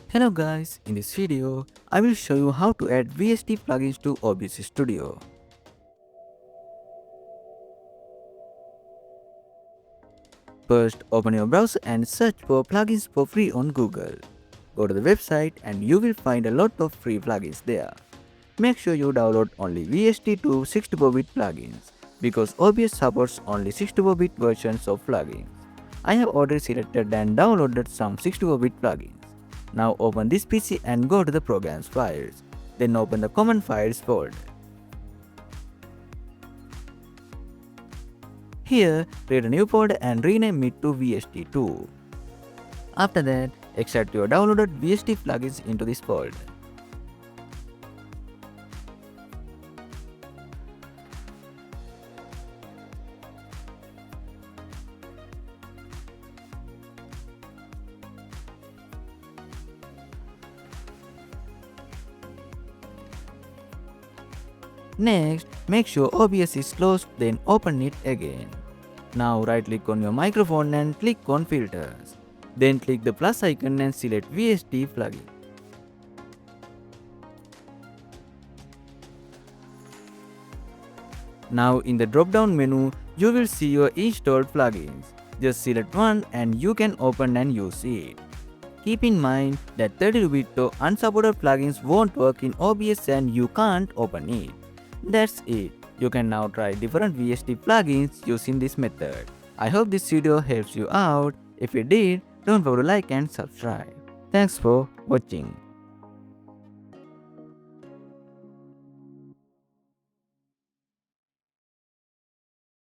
Hello guys, in this video, I will show you how to add VST plugins to OBS Studio. First, open your browser and search for plugins for free on Google. Go to the website and you will find a lot of free plugins there. Make sure you download only VST to 64-bit plugins because OBS supports only 64-bit versions of plugins. I have already selected and downloaded some 64-bit plugins. Now open this PC and go to the programs files. Then open the common files folder. Here, create a new folder and rename it to VST2. After that, extract your downloaded VST plugins into this folder. Next, make sure OBS is closed, then open it again. Now right click on your microphone and click on filters. Then click the plus icon and select VST plugin. Now in the drop down menu, you will see your installed plugins. Just select one and you can open and use it. Keep in mind that 32-bit or unsupported plugins won't work in OBS and you can't open it. That's it. You can now try different VST plugins using this method. I hope this video helps you out. If it did, don't forget to like and subscribe. Thanks for watching.